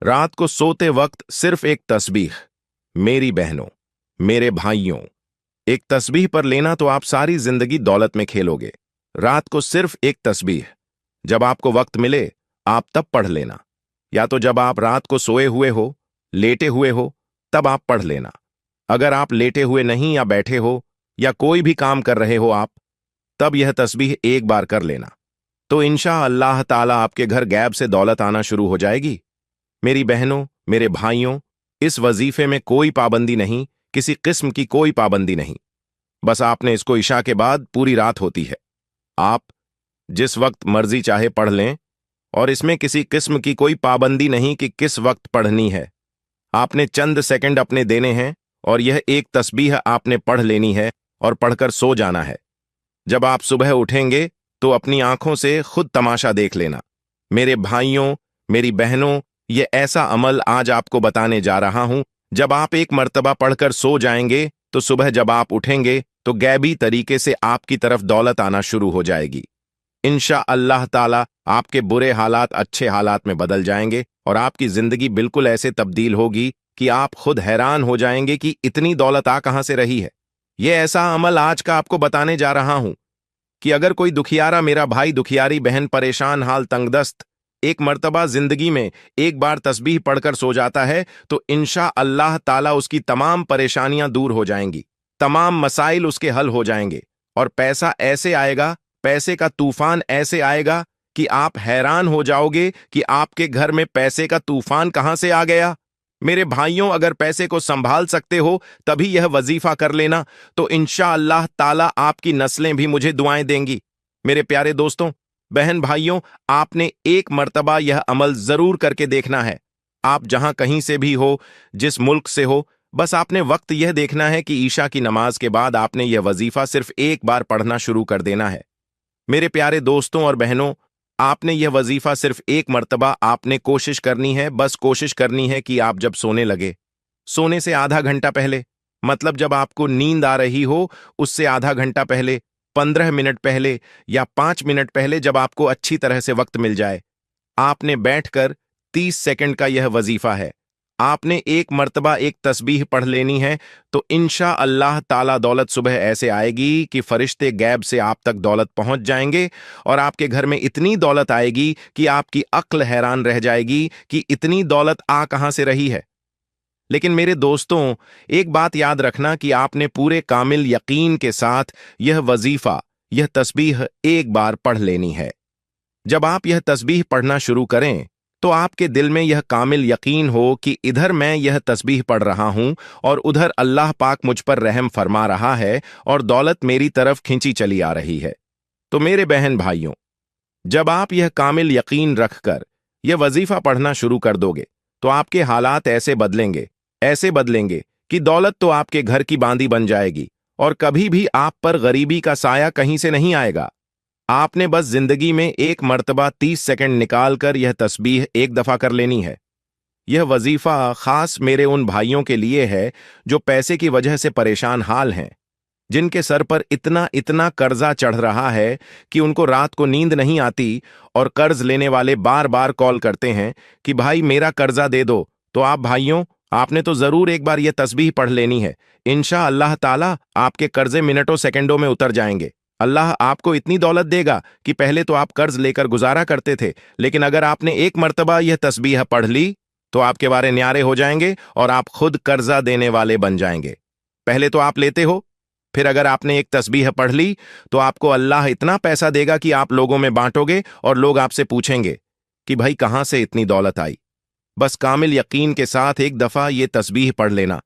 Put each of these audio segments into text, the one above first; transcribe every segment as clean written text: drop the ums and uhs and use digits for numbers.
रात को सोते वक्त सिर्फ एक तस्बीह, मेरी बहनों, मेरे भाइयों, एक तस्बीह पर लेना तो आप सारी जिंदगी दौलत में खेलोगे। रात को सिर्फ एक तस्बीह, जब आपको वक्त मिले आप तब पढ़ लेना, या तो जब आप रात को सोए हुए हो, लेटे हुए हो, तब आप पढ़ लेना। अगर आप लेटे हुए नहीं या बैठे हो या कोई भी काम कर रहे हो आप, तब यह तस्बीह एक बार कर लेना, तो इंशा अल्लाह ताला आपके घर गैब से दौलत आना शुरू हो जाएगी। मेरी बहनों, मेरे भाइयों, इस वजीफे में कोई पाबंदी नहीं, किसी किस्म की कोई पाबंदी नहीं। बस आपने इसको इशा के बाद पूरी रात होती है, आप जिस वक्त मर्जी चाहे पढ़ लें, और इसमें किसी किस्म की कोई पाबंदी नहीं कि किस वक्त पढ़नी है। आपने चंद सेकंड अपने देने हैं और यह एक तस्बीह आपने पढ़ लेनी है और पढ़कर सो जाना है। जब आप सुबह उठेंगे तो अपनी आंखों से खुद तमाशा देख लेना। मेरे भाइयों, मेरी बहनों, ये ऐसा अमल आज आपको बताने जा रहा हूं, जब आप एक मर्तबा पढ़कर सो जाएंगे तो सुबह जब आप उठेंगे तो गैबी तरीके से आपकी तरफ दौलत आना शुरू हो जाएगी। इंशा अल्लाह ताला आपके बुरे हालात अच्छे हालात में बदल जाएंगे और आपकी जिंदगी बिल्कुल ऐसे तब्दील होगी कि आप खुद हैरान हो जाएंगे कि इतनी दौलत आ कहां से रही है। यह ऐसा अमल आज का आपको बताने जा रहा हूं कि अगर कोई दुखियारा मेरा भाई, दुखियारी बहन, परेशान हाल, तंगदस्त एक मर्तबा जिंदगी में एक बार तस्बीह पढ़कर सो जाता है तो इंशा अल्लाह ताला उसकी तमाम परेशानियां दूर हो जाएंगी, तमाम मसाइल उसके हल हो जाएंगे और पैसा ऐसे आएगा, पैसे का तूफान ऐसे आएगा कि आप हैरान हो जाओगे कि आपके घर में पैसे का तूफान कहां से आ गया। मेरे भाइयों, अगर पैसे को संभाल सकते हो तभी यह वजीफा कर लेना, तो इंशा अल्लाह ताला आपकी नस्लें भी मुझे दुआएं देंगी। मेरे प्यारे दोस्तों, बहन भाइयों, आपने एक मर्तबा यह अमल जरूर करके देखना है। आप जहां कहीं से भी हो, जिस मुल्क से हो, बस आपने वक्त यह देखना है कि ईशा की नमाज के बाद आपने यह वजीफा सिर्फ एक बार पढ़ना शुरू कर देना है। मेरे प्यारे दोस्तों और बहनों, आपने यह वजीफा सिर्फ एक मर्तबा आपने कोशिश करनी है, बस कोशिश करनी है कि आप जब सोने लगे, सोने से आधा घंटा पहले, मतलब जब आपको नींद आ रही हो उससे आधा घंटा पहले, 15 मिनट पहले या 5 मिनट पहले, जब आपको अच्छी तरह से वक्त मिल जाए, आपने बैठकर 30 सेकंड का यह वजीफा है, आपने एक मर्तबा एक तस्बीह पढ़ लेनी है, तो इंशा अल्लाह ताला दौलत सुबह ऐसे आएगी कि फरिश्ते गैब से आप तक दौलत पहुंच जाएंगे और आपके घर में इतनी दौलत आएगी कि आपकी अक्ल हैरान रह जाएगी कि इतनी दौलत आ कहां से रही है। लेकिन मेरे दोस्तों, एक बात याद रखना कि आपने पूरे कामिल यकीन के साथ यह वजीफा, यह तस्बीह एक बार पढ़ लेनी है। जब आप यह तस्बीह पढ़ना शुरू करें तो आपके दिल में यह कामिल यकीन हो कि इधर मैं यह तस्बीह पढ़ रहा हूं और उधर अल्लाह पाक मुझ पर रहम फरमा रहा है और दौलत मेरी तरफ खींची चली आ रही है। तो मेरे बहन भाइयों, जब आप यह कामिल यकीन रखकर यह वजीफा पढ़ना शुरू कर दोगे तो आपके हालात ऐसे बदलेंगे कि दौलत तो आपके घर की बांदी बन जाएगी और कभी भी आप पर गरीबी का साया कहीं से नहीं आएगा। आपने बस जिंदगी में एक मर्तबा 30 सेकंड निकालकर यह तस्बीह एक दफा कर लेनी है। यह वजीफा खास मेरे उन भाइयों के लिए है जो पैसे की वजह से परेशान हाल हैं, जिनके सर पर इतना इतना कर्जा चढ़ रहा है कि उनको रात को नींद नहीं आती और कर्ज लेने वाले बार बार कॉल करते हैं कि भाई मेरा कर्जा दे दो। तो आप भाइयों, आपने तो जरूर एक बार यह तस्बीह पढ़ लेनी है। इंशा अल्लाह ताला आपके कर्जे मिनटों सेकंडों में उतर जाएंगे। अल्लाह आपको इतनी दौलत देगा कि पहले तो आप कर्ज लेकर गुजारा करते थे, लेकिन अगर आपने एक मर्तबा यह तस्बीह पढ़ ली तो आपके बारे न्यारे हो जाएंगे और आप खुद कर्जा देने वाले बन जाएंगे। पहले तो आप लेते हो, फिर अगर आपने एक तस्बीह पढ़ ली तो आपको अल्लाह इतना पैसा देगा कि आप लोगों में बांटोगे और लोग आपसे पूछेंगे कि भाई कहां से इतनी दौलत आई। बस कामिल यकीन के साथ एक दफा ये तस्बीह पढ़ लेना।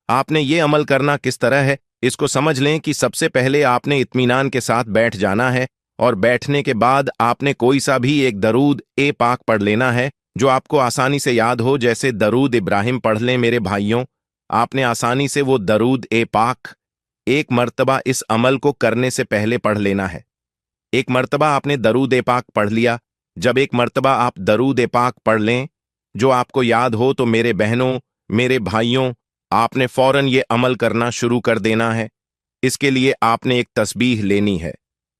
आपने ये अमल करना किस तरह है, इसको समझ लें कि सबसे पहले आपने इत्मीनान के साथ बैठ जाना है और बैठने के बाद आपने कोई सा भी एक दरूद ए पाक पढ़ लेना है जो आपको आसानी से याद हो, जैसे दरूद इब्राहिम पढ़ लें। मेरे भाइयों, आपने आसानी से वो दरूद ए पाक एक मर्तबा इस अमल को करने से पहले पढ़ लेना है। एक मर्तबा आपने दरूद ए पाक पढ़ लिया। जब एक मर्तबा आप दरूद ए पाक पढ़ लें जो आपको याद हो, तो मेरे बहनों, मेरे भाइयों, आपने फौरन ये अमल करना शुरू कर देना है। इसके लिए आपने एक तस्बीह लेनी है।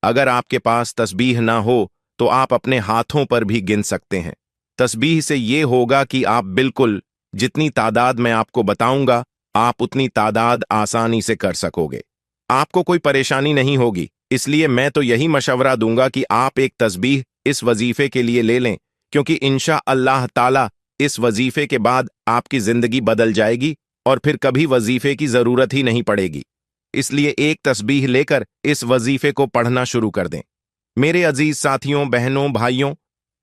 अगर आपके पास तस्बीह ना हो तो आप अपने हाथों पर भी गिन सकते हैं। तस्बीह से ये होगा कि आप बिल्कुल जितनी तादाद मैं आपको बताऊंगा, आप उतनी तादाद आसानी से कर सकोगे। आपको कोई परेशानी नहीं होगी। इसलिए मैं तो यही मशवरा दूंगा कि आप एक तस्बीह इस वजीफे के लिए ले लें, क्योंकि इंशा अल्लाह ताला इस वजीफे के बाद आपकी जिंदगी बदल जाएगी और फिर कभी वजीफे की जरूरत ही नहीं पड़ेगी। इसलिए एक तस्बीह लेकर इस वजीफे को पढ़ना शुरू कर दें। मेरे अजीज साथियों, बहनों, भाइयों,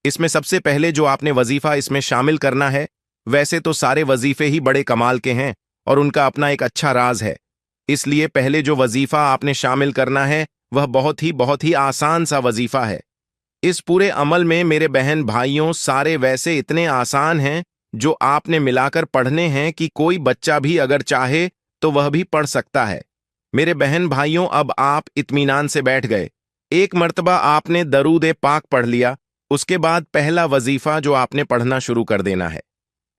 इसमें सबसे पहले जो आपने वजीफा इसमें शामिल करना है, वैसे तो सारे वजीफे ही बड़े कमाल के हैं और उनका अपना एक अच्छा राज है। इसलिए पहले जो वजीफा आपने शामिल करना है वह बहुत ही आसान सा वजीफा है। इस पूरे अमल में मेरे बहन भाइयों सारे वैसे इतने आसान हैं जो आपने मिलाकर पढ़ने हैं कि कोई बच्चा भी अगर चाहे तो वह भी पढ़ सकता है। मेरे बहन भाइयों, अब आप इत्मीनान से बैठ गए। एक मर्तबा आपने दरूद पाक पढ़ लिया, उसके बाद पहला वजीफा जो आपने पढ़ना शुरू कर देना है।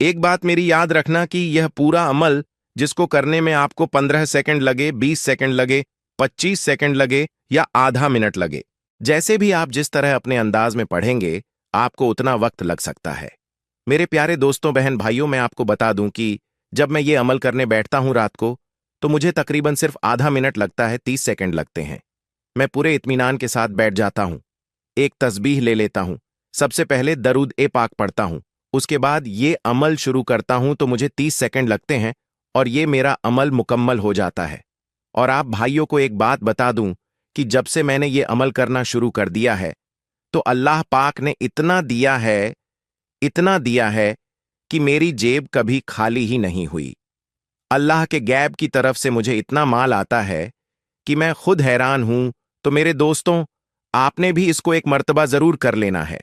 एक बात मेरी याद रखना कि यह पूरा अमल जिसको करने में आपको 15 सेकंड लगे, 20 सेकंड लगे, 25 सेकंड लगे या आधा मिनट लगे, जैसे भी आप जिस तरह अपने अंदाज में पढ़ेंगे, आपको उतना वक्त लग सकता है। मेरे प्यारे दोस्तों, बहन भाइयों, मैं आपको बता दूं कि जब मैं ये अमल करने बैठता हूं रात को, तो मुझे तकरीबन सिर्फ आधा मिनट लगता है, 30 सेकंड लगते हैं। मैं पूरे इत्मीनान के साथ बैठ जाता हूं, एक तस्बीह ले लेता हूं, सबसे पहले दरूद पाक पढ़ता हूं, उसके बाद ये अमल शुरू करता हूं तो मुझे 30 सेकंड लगते हैं और ये मेरा अमल मुकम्मल हो जाता है। और आप भाइयों को एक बात बता दूं कि जब से मैंने ये अमल करना शुरू कर दिया है, तो अल्लाह पाक ने इतना दिया है कि मेरी जेब कभी खाली ही नहीं हुई। अल्लाह के गैब की तरफ से मुझे इतना माल आता है कि मैं खुद हैरान हूं। तो मेरे दोस्तों, आपने भी इसको एक मर्तबा जरूर कर लेना है।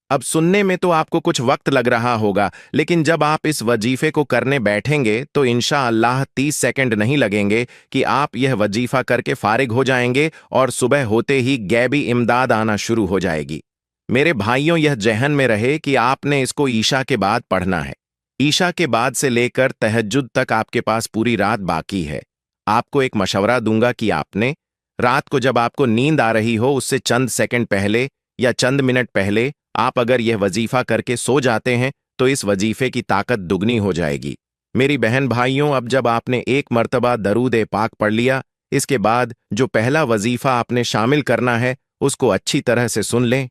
अब सुनने में तो आपको कुछ वक्त लग रहा होगा, लेकिन जब आप इस वजीफे को करने बैठेंगे तो इंशा अल्लाह 30 सेकंड नहीं लगेंगे कि आप यह वजीफा करके फारिग हो जाएंगे और सुबह होते ही गैबी इमदाद आना शुरू हो जाएगी। मेरे भाइयों, यह जहन में रहे कि आपने इसको ईशा के बाद पढ़ना है। ईशा के बाद से लेकर तहज्जुद तक आपके पास पूरी रात बाकी है। आपको एक मशवरा दूंगा कि आपने रात को जब आपको नींद आ रही हो, उससे चंद सेकंड पहले या चंद मिनट पहले आप अगर यह वजीफा करके सो जाते हैं तो इस वजीफे की ताकत दुगनी हो जाएगी। मेरी बहन भाइयों, अब जब आपने एक मर्तबा दरूद पाक पढ़ लिया, इसके बाद जो पहला वजीफा आपने शामिल करना है उसको अच्छी तरह से सुन लें।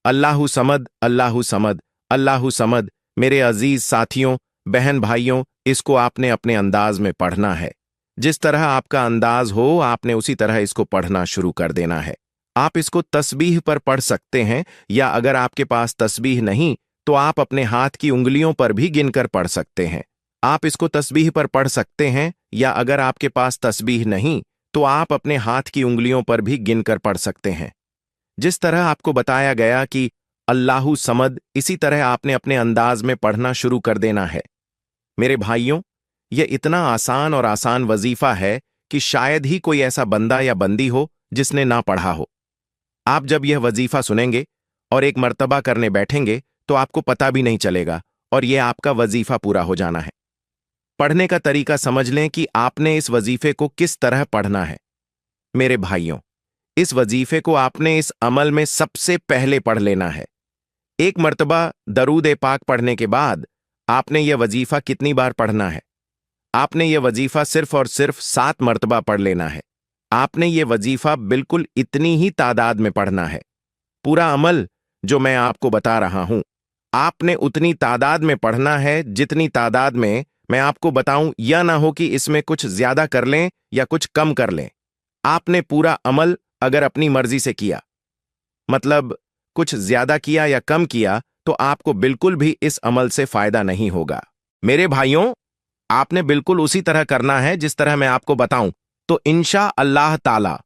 अल्लाहु समद, अल्लाहु समद, अल्लाहु समद। मेरे अजीज साथियों, बहन भाइयों, इसको आपने अपने अंदाज में पढ़ना है। जिस तरह आपका अंदाज हो, आपने उसी तरह इसको पढ़ना शुरू कर देना है। आप इसको तस्बीह पर पढ़ सकते हैं, या अगर आपके पास तस्बीह नहीं तो आप अपने हाथ की उंगलियों पर भी गिनकर पढ़ सकते हैं। आप इसको तस्बीह पर पढ़ सकते हैं, या अगर आपके पास तस्बीह नहीं तो आप अपने हाथ की उंगलियों पर भी गिनकर पढ़ सकते हैं। जिस तरह आपको बताया गया कि अल्लाहु समद, इसी तरह आपने अपने अंदाज में पढ़ना शुरू कर देना है। मेरे भाइयों, यह इतना आसान और आसान वजीफा है कि शायद ही कोई ऐसा बंदा या बंदी हो जिसने ना पढ़ा हो। आप जब यह वजीफा सुनेंगे और एक मर्तबा करने बैठेंगे तो आपको पता भी नहीं चलेगा और यह आपका वजीफा पूरा हो जाना है। पढ़ने का तरीका समझ लें कि आपने इस वजीफे को किस तरह पढ़ना है। मेरे भाइयों, इस वजीफे को आपने इस अमल में सबसे पहले पढ़ लेना है। एक मर्तबा दरूद पाक पढ़ने के बाद आपने यह वजीफा कितनी बार पढ़ना है? आपने यह वजीफा सिर्फ और सिर्फ 7 मर्तबा पढ़ लेना है। आपने ये वजीफा बिल्कुल इतनी ही तादाद में पढ़ना है। पूरा अमल जो मैं आपको बता रहा हूं, आपने उतनी तादाद में पढ़ना है जितनी तादाद में मैं आपको बताऊं, या ना हो कि इसमें कुछ ज्यादा कर लें या कुछ कम कर लें। आपने पूरा अमल अगर अपनी मर्जी से किया, मतलब कुछ ज्यादा किया या कम किया, तो आपको बिल्कुल भी इस अमल से फायदा नहीं होगा। मेरे भाइयों, आपने बिल्कुल उसी तरह करना है जिस तरह मैं आपको बताऊं, तो इंशा अल्लाह ताला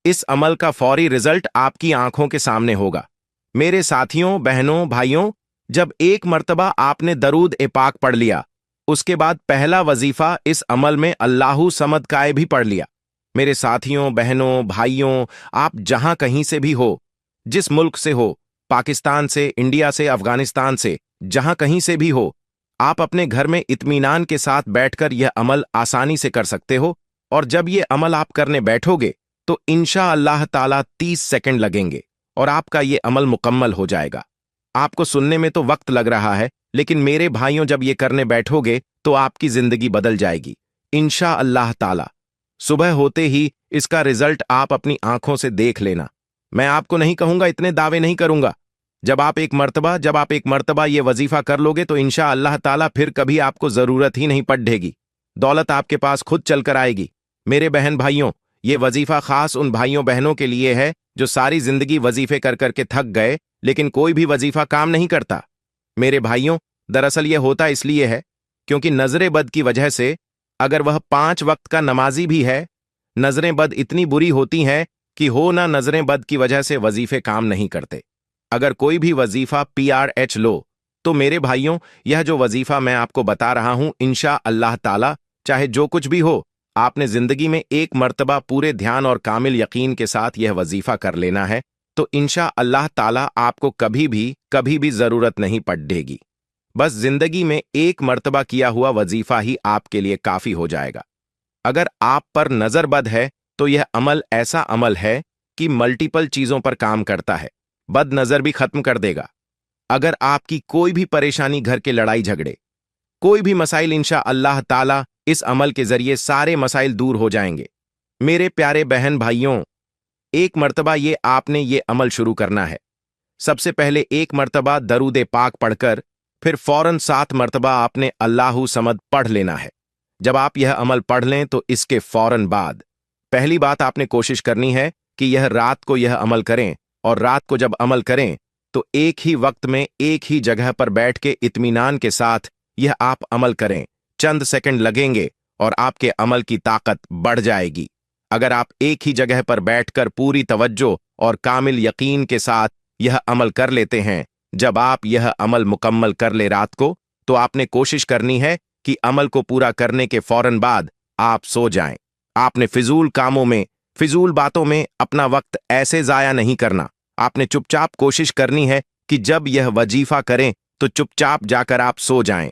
इस अमल का फौरी रिजल्ट आपकी आंखों के सामने होगा। मेरे साथियों, बहनों, भाइयों, जब एक मर्तबा आपने दरूद पाक पढ़ लिया, उसके बाद पहला वजीफा इस अमल में अल्लाहु समद का भी पढ़ लिया। मेरे साथियों, बहनों, भाइयों, आप जहां कहीं से भी हो, जिस मुल्क से हो, पाकिस्तान से, इंडिया से, अफगानिस्तान से, जहां कहीं से भी हो, आप अपने घर में इत्मीनान के साथ बैठकर यह अमल आसानी से कर सकते हो। और जब ये अमल आप करने बैठोगे तो इंशा अल्लाह ताला 30 सेकंड लगेंगे और आपका ये अमल मुकम्मल हो जाएगा। आपको सुनने में तो वक्त लग रहा है, लेकिन मेरे भाइयों जब ये करने बैठोगे तो आपकी जिंदगी बदल जाएगी इंशा अल्लाह ताला। सुबह होते ही इसका रिजल्ट आप अपनी आंखों से देख लेना। मैं आपको नहीं कहूंगा, इतने दावे नहीं करूंगा। जब आप एक मर्तबा ये वजीफा कर लोगे तो इंशा अल्लाह ताला फिर कभी आपको जरूरत ही नहीं पड़ेगी। दौलत आपके पास खुद चलकर आएगी। मेरे बहन भाइयों, ये वजीफा खास उन भाइयों बहनों के लिए है जो सारी जिंदगी वजीफे कर करके थक गए, लेकिन कोई भी वजीफा काम नहीं करता। मेरे भाइयों, दरअसल ये होता इसलिए है क्योंकि नजरे बद की वजह से, अगर वह 5 वक्त का नमाजी भी है, नजरें बद इतनी बुरी होती हैं कि हो ना नजरें बद की वजह से वजीफे काम नहीं करते। अगर कोई भी वजीफा PRH लो तो मेरे भाइयों, यह जो वजीफा मैं आपको बता रहा हूं, इंशा अल्लाह ताला चाहे जो कुछ भी हो, आपने जिंदगी में एक मर्तबा पूरे ध्यान और कामिल यकीन के साथ यह वजीफा कर लेना है, तो इंशा अल्लाह ताला आपको कभी भी जरूरत नहीं पड़ेगी। बस जिंदगी में एक मर्तबा किया हुआ वजीफा ही आपके लिए काफी हो जाएगा। अगर आप पर नजर बद है तो यह अमल ऐसा अमल है कि मल्टीपल चीजों पर काम करता है, बद नजर भी खत्म कर देगा। अगर आपकी कोई भी परेशानी, घर के लड़ाई झगड़े, कोई भी मसाइल, इंशा अल्लाह ताला इस अमल के जरिए सारे मसाइल दूर हो जाएंगे। मेरे प्यारे बहन भाइयों, एक मर्तबा आपने ये अमल शुरू करना है। सबसे पहले एक मर्तबा दरूद पाक पढ़कर फिर फौरन 7 मर्तबा आपने अल्लाहु समद पढ़ लेना है। जब आप यह अमल पढ़ लें तो इसके फौरन बाद पहली बात आपने कोशिश करनी है कि यह रात को यह अमल करें, और रात को जब अमल करें तो एक ही वक्त में एक ही जगह पर बैठ के इत्मीनान के साथ यह आप अमल करें। चंद सेकंड लगेंगे और आपके अमल की ताकत बढ़ जाएगी। अगर आप एक ही जगह पर बैठकर पूरी तवज्जो और कामिल यकीन के साथ यह अमल कर लेते हैं, जब आप यह अमल मुकम्मल कर ले रात को, तो आपने कोशिश करनी है कि अमल को पूरा करने के फौरन बाद आप सो जाएं। आपने फिजूल कामों में, फिजूल बातों में अपना वक्त ऐसे जाया नहीं करना। आपने चुपचाप कोशिश करनी है कि जब यह वजीफा करें तो चुपचाप जाकर आप सो जाएं।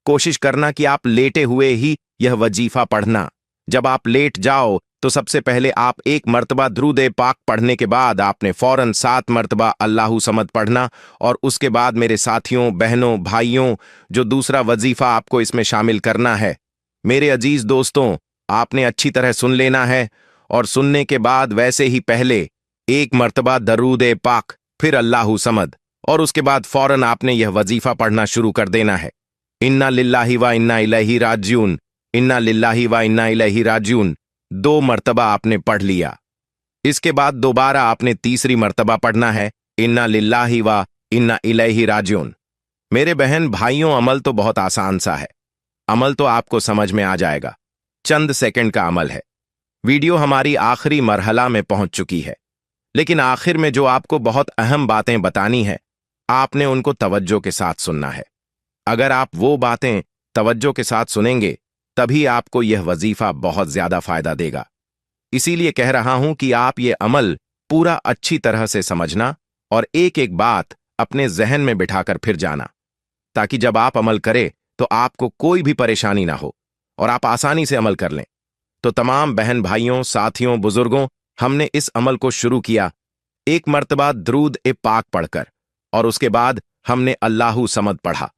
कोशिश करना कि आप लेटे हुए ही यह वजीफा पढ़ना। जब आप लेट जाओ तो सबसे पहले आप एक मर्तबा दरूद पाक पढ़ने के बाद आपने फौरन 7 मर्तबा अल्लाहु समद पढ़ना, और उसके बाद मेरे साथियों, बहनों, भाइयों, जो दूसरा वजीफा आपको इसमें शामिल करना है, मेरे अजीज दोस्तों, आपने अच्छी तरह सुन लेना है, और सुनने के बाद वैसे ही पहले एक मर्तबा दरूद पाक, फिर अल्लाहु समद, और उसके बाद फौरन आपने यह वजीफा पढ़ना शुरू कर देना है। इन्ना लिल्लाहि व इन्ना इलैहि राजिऊन, इन्ना लिल्लाहि व इन्ना इलैहि राजिऊन 2 मर्तबा आपने पढ़ लिया। इसके बाद दोबारा आपने तीसरी मर्तबा पढ़ना है, इन्ना लिल्लाहि व इन्ना इलैहि राजिऊन। मेरे बहन भाइयों, अमल तो बहुत आसान सा है। अमल तो आपको समझ में आ जाएगा, चंद सेकंड का अमल है। वीडियो हमारी आखिरी मरहला में पहुंच चुकी है, लेकिन आखिर में जो आपको बहुत अहम बातें बतानी है, आपने उनको तवज्जो के साथ सुनना है। अगर आप वो बातें तवज्जो के साथ सुनेंगे तभी आपको यह वजीफा बहुत ज्यादा फायदा देगा। इसीलिए कह रहा हूं कि आप ये अमल पूरा अच्छी तरह से समझना और एक एक बात अपने जहन में बिठाकर फिर जाना, ताकि जब आप अमल करें तो आपको कोई भी परेशानी ना हो और आप आसानी से अमल कर लें। तो तमाम बहन भाइयों, साथियों, बुजुर्गों, हमने इस अमल को शुरू किया एक मर्तबा दरूद पाक पढ़कर, और उसके बाद हमने अल्लाहु समद पढ़ा,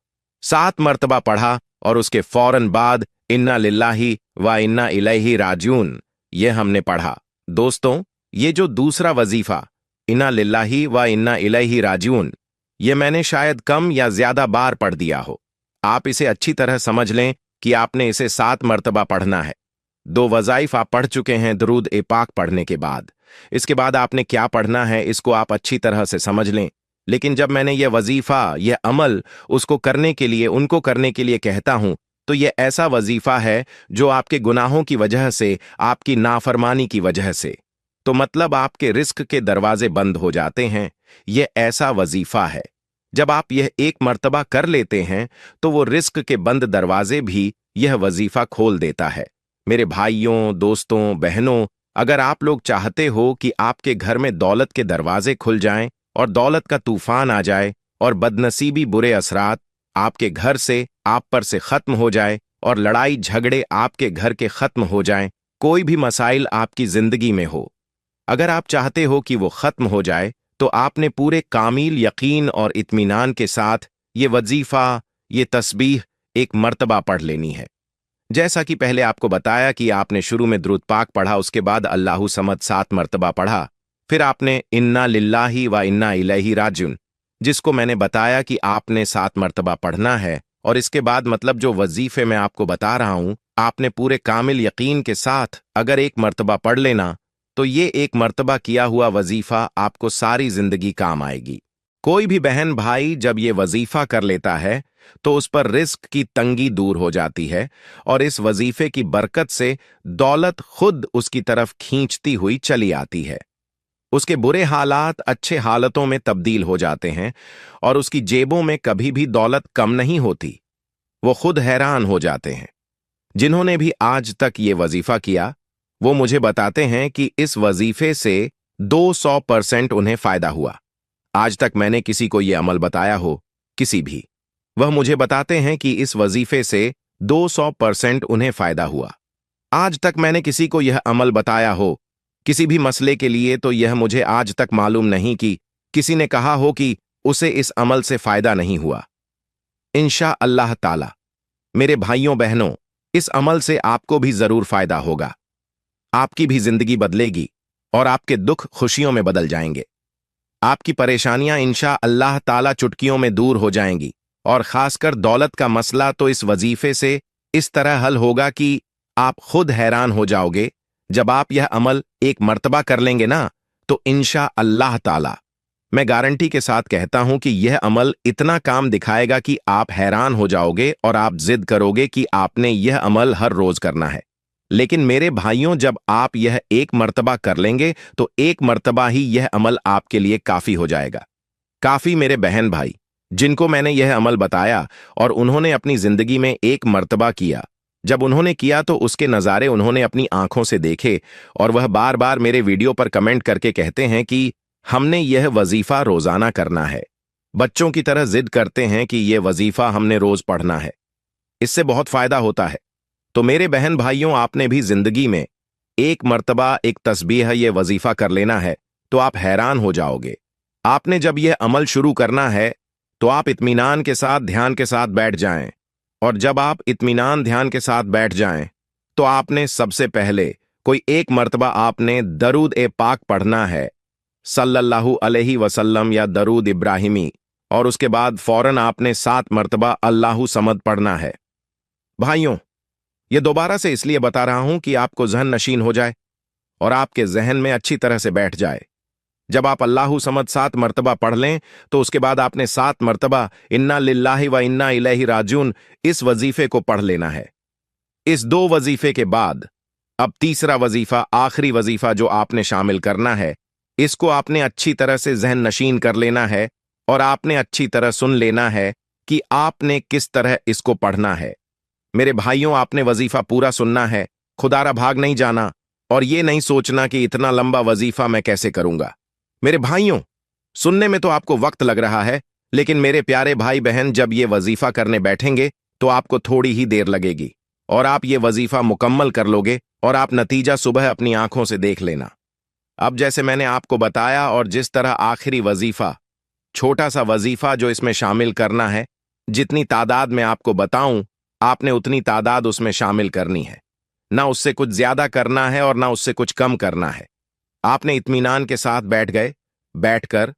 7 मर्तबा पढ़ा, और उसके फौरन बाद इन्ना लिल्लाहि व इन्ना इलैहि राजिऊन ये हमने पढ़ा। दोस्तों, ये जो दूसरा वजीफा इन्ना लिल्लाहि व इन्ना इलैहि राजिऊन, ये मैंने शायद कम या ज्यादा बार पढ़ दिया हो। आप इसे अच्छी तरह समझ लें कि आपने इसे 7 मर्तबा पढ़ना है। 2 वज़ाइफ आप पढ़ चुके हैं दरूद पाक पढ़ने के बाद। इसके बाद आपने क्या पढ़ना है इसको आप अच्छी तरह से समझ लें। लेकिन जब मैंने यह वजीफा, यह अमल उनको करने के लिए, उनको करने के लिए कहता हूं, तो यह ऐसा वजीफा है जो आपके गुनाहों की वजह से, आपकी नाफरमानी की वजह से, तो मतलब आपके रिस्क के दरवाजे बंद हो जाते हैं। यह ऐसा वजीफा है, जब आप यह एक मर्तबा कर लेते हैं तो वो रिस्क के बंद दरवाजे भी यह वजीफा खोल देता है। मेरे भाइयों, दोस्तों, बहनों, अगर आप लोग चाहते हो कि आपके घर में दौलत के दरवाजे खुल जाएं और दौलत का तूफान आ जाए और बदनसीबी, बुरे असरात आपके घर से, आप पर से खत्म हो जाए और लड़ाई झगड़े आपके घर के खत्म हो जाएं, कोई भी मसाइल आपकी जिंदगी में हो, अगर आप चाहते हो कि वो खत्म हो जाए तो आपने पूरे कामिल यकीन और इत्मीनान के साथ ये वजीफा, ये तस्बीह एक मर्तबा पढ़ लेनी है। जैसा कि पहले आपको बताया कि आपने शुरू में दुरूद पाक पढ़ा, उसके बाद अल्लाहु समद 7 मर्तबा पढ़ा, फिर आपने इन्ना लिल्लाही व इन्ना इलैहि राजिऊन, जिसको मैंने बताया कि आपने 7 मर्तबा पढ़ना है। और इसके बाद मतलब जो वजीफे मैं आपको बता रहा हूं, आपने पूरे कामिल यकीन के साथ अगर एक मर्तबा पढ़ लेना तो ये एक मर्तबा किया हुआ वजीफा आपको सारी जिंदगी काम आएगी। कोई भी बहन भाई जब ये वजीफा कर लेता है तो उस पर रिस्क की तंगी दूर हो जाती है और इस वजीफे की बरकत से दौलत खुद उसकी तरफ खींचती हुई चली आती है। उसके बुरे हालात अच्छे हालतों में तब्दील हो जाते हैं और उसकी जेबों में कभी भी दौलत कम नहीं होती। वो खुद हैरान हो जाते हैं। जिन्होंने भी आज तक ये वजीफा किया वो मुझे बताते हैं कि इस वजीफे से 200% उन्हें फायदा हुआ। आज तक मैंने किसी को ये अमल बताया हो, किसी भी, वह मुझे बताते हैं कि इस वजीफे से 200% उन्हें फायदा हुआ। आज तक मैंने किसी को यह अमल बताया हो किसी भी मसले के लिए, तो यह मुझे आज तक मालूम नहीं कि किसी ने कहा हो कि उसे इस अमल से फायदा नहीं हुआ। इंशा अल्लाह ताला मेरे भाइयों बहनों, इस अमल से आपको भी जरूर फायदा होगा। आपकी भी जिंदगी बदलेगी और आपके दुख खुशियों में बदल जाएंगे। आपकी परेशानियां इंशा अल्लाह ताला चुटकियों में दूर हो जाएंगी और खासकर दौलत का मसला तो इस वजीफे से इस तरह हल होगा कि आप खुद हैरान हो जाओगे। जब आप यह अमल एक मर्तबा कर लेंगे ना, तो इंशा अल्लाह ताला मैं गारंटी के साथ कहता हूं कि यह अमल इतना काम दिखाएगा कि आप हैरान हो जाओगे और आप जिद करोगे कि आपने यह अमल हर रोज करना है। लेकिन मेरे भाइयों, जब आप यह एक मर्तबा कर लेंगे तो एक मर्तबा ही यह अमल आपके लिए काफी हो जाएगा। काफी मेरे बहन भाई जिनको मैंने यह अमल बताया और उन्होंने अपनी जिंदगी में एक मर्तबा किया, जब उन्होंने किया तो उसके नज़ारे उन्होंने अपनी आंखों से देखे और वह बार बार मेरे वीडियो पर कमेंट करके कहते हैं कि हमने यह वजीफा रोजाना करना है। बच्चों की तरह जिद करते हैं कि यह वजीफा हमने रोज पढ़ना है, इससे बहुत फायदा होता है। तो मेरे बहन भाइयों, आपने भी जिंदगी में एक मर्तबा एक तस्बीह ये वजीफा कर लेना है तो आप हैरान हो जाओगे। आपने जब यह अमल शुरू करना है तो आप इत्मीनान के साथ ध्यान के साथ बैठ जाएं, और जब आप इत्मीनान ध्यान के साथ बैठ जाएं तो आपने सबसे पहले कोई एक मर्तबा आपने दरूद ए पाक पढ़ना है, सल्लल्लाहु अलैहि वसल्लम या दरूद इब्राहिमी, और उसके बाद फौरन आपने 7 मर्तबा अल्लाहु समद पढ़ना है। भाइयों, यह दोबारा से इसलिए बता रहा हूं कि आपको जहन नशीन हो जाए और आपके जहन में अच्छी तरह से बैठ जाए। जब आप अल्लाहु समद 7 मर्तबा पढ़ लें तो उसके बाद आपने 7 मर्तबा इन्ना लिल्लाहि व इन्ना इलैहि राजिऊन इस वजीफे को पढ़ लेना है। इस 2 वजीफे के बाद अब तीसरा वजीफा, आखिरी वजीफा जो आपने शामिल करना है, इसको आपने अच्छी तरह से जहन नशीन कर लेना है और आपने अच्छी तरह सुन लेना है कि आपने किस तरह इसको पढ़ना है। मेरे भाइयों, आपने वजीफा पूरा सुनना है, खुदारा भाग नहीं जाना और ये नहीं सोचना कि इतना लंबा वजीफा मैं कैसे करूंगा। मेरे भाइयों, सुनने में तो आपको वक्त लग रहा है, लेकिन मेरे प्यारे भाई बहन, जब ये वजीफा करने बैठेंगे तो आपको थोड़ी ही देर लगेगी और आप ये वजीफा मुकम्मल कर लोगे और आप नतीजा सुबह अपनी आंखों से देख लेना। अब जैसे मैंने आपको बताया और जिस तरह आखिरी वजीफा, छोटा सा वजीफा जो इसमें शामिल करना है, जितनी तादाद में आपको बताऊं आपने उतनी तादाद उसमें शामिल करनी है। ना उससे कुछ ज्यादा करना है और ना उससे कुछ कम करना है। आपने इत्मीनान के साथ बैठ गए, बैठकर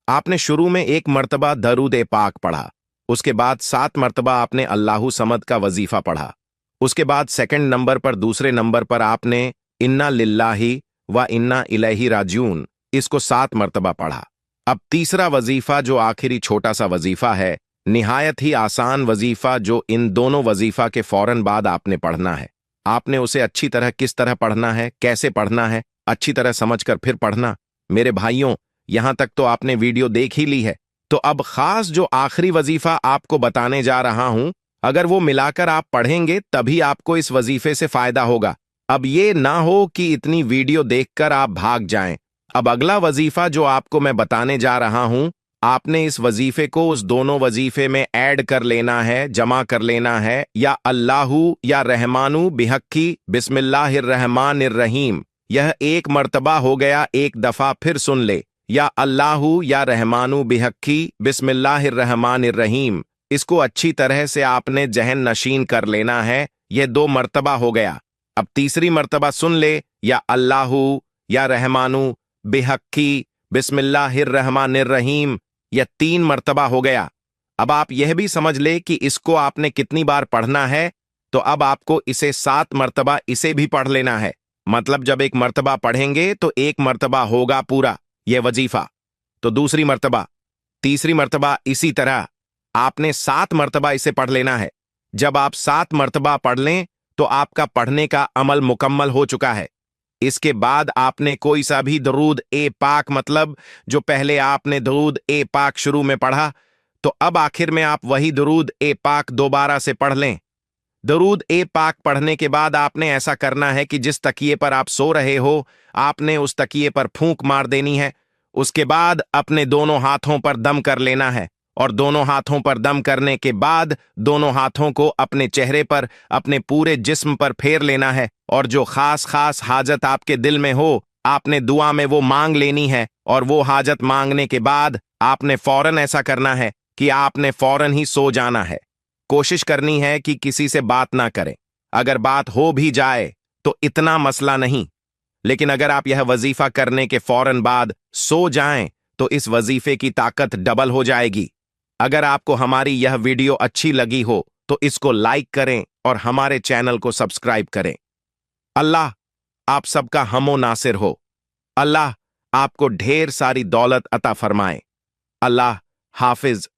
आपने शुरू में 1 मर्तबा दरूद ए पाक पढ़ा, उसके बाद 7 मर्तबा आपने अल्लाहु समद का वजीफा पढ़ा, उसके बाद सेकंड नंबर पर, दूसरे नंबर पर आपने इन्ना लिल्लाहि व इन्ना इलैहि राजिऊन इसको 7 मर्तबा पढ़ा। अब तीसरा वजीफा जो आखिरी छोटा सा वजीफा है, निहायत ही आसान वजीफा जो इन दोनों वजीफा के फौरन बाद आपने पढ़ना है। आपने उसे अच्छी तरह किस तरह पढ़ना है, कैसे पढ़ना है, अच्छी तरह समझकर फिर पढ़ना। मेरे भाइयों, यहां तक तो आपने वीडियो देख ही ली है, तो अब खास जो आखिरी वजीफा आपको बताने जा रहा हूं, अगर वो मिलाकर आप पढ़ेंगे तभी आपको इस वजीफे से फायदा होगा। अब ये ना हो कि इतनी वीडियो देखकर आप भाग जाएं। अब अगला वजीफा जो आपको मैं बताने जा रहा हूं, आपने इस वजीफे को उस दोनों वजीफे में ऐड कर लेना है, जमा कर लेना है, या अल्लाहु या रहमानु बिहक्की बिस्मिल्लाहिर्रहमानिर्रहीम। यह 1 मर्तबा हो गया, एक दफा फिर सुन ले, या अल्लाहु या रहमानु बिहक्की बिस्मिल्लाहिर्रहमानिर्रहीम। इसको अच्छी तरह से आपने जहन नशीन कर लेना है। यह 2 मर्तबा हो गया। अब तीसरी मर्तबा सुन ले, या अल्लाहु या रहमानु बिहक्की बिस्मिल्लाहिर्रहमानिर्रहीम। यह 3 मर्तबा हो गया। अब आप यह भी समझ ले कि इसको आपने कितनी बार पढ़ना है। तो अब आपको इसे 7 मर्तबा इसे भी पढ़ लेना है। मतलब जब एक मर्तबा पढ़ेंगे तो 1 मर्तबा होगा पूरा यह वजीफा। तो दूसरी मर्तबा, तीसरी मर्तबा, इसी तरह आपने 7 मर्तबा इसे पढ़ लेना है। जब आप 7 मर्तबा पढ़ लें तो आपका पढ़ने का अमल मुकम्मल हो चुका है। इसके बाद आपने कोई सा भी दरूद ए पाक, मतलब जो पहले आपने दरूद ए पाक शुरू में पढ़ा, तो अब आखिर में आप वही दरूद ए पाक दोबारा से पढ़ लें। दरूद ए पाक पढ़ने के बाद आपने ऐसा करना है कि जिस तकिए पर आप सो रहे हो आपने उस तकिए पर फूंक मार देनी है। उसके बाद अपने दोनों हाथों पर दम कर लेना है और दोनों हाथों पर दम करने के बाद दोनों हाथों को अपने चेहरे पर, अपने पूरे जिस्म पर फेर लेना है और जो खास खास हाजत आपके दिल में हो आपने दुआ में वो मांग लेनी है। और वो हाजत मांगने के बाद आपने फौरन ऐसा करना है कि आपने फौरन ही सो जाना है। कोशिश करनी है कि किसी से बात ना करें। अगर बात हो भी जाए तो इतना मसला नहीं, लेकिन अगर आप यह वजीफा करने के फौरन बाद सो जाएं तो इस वजीफे की ताकत डबल हो जाएगी। अगर आपको हमारी यह वीडियो अच्छी लगी हो तो इसको लाइक करें और हमारे चैनल को सब्सक्राइब करें। अल्लाह आप सबका हमो नासिर हो। अल्लाह आपको ढेर सारी दौलत अता फरमाए। अल्लाह हाफिज।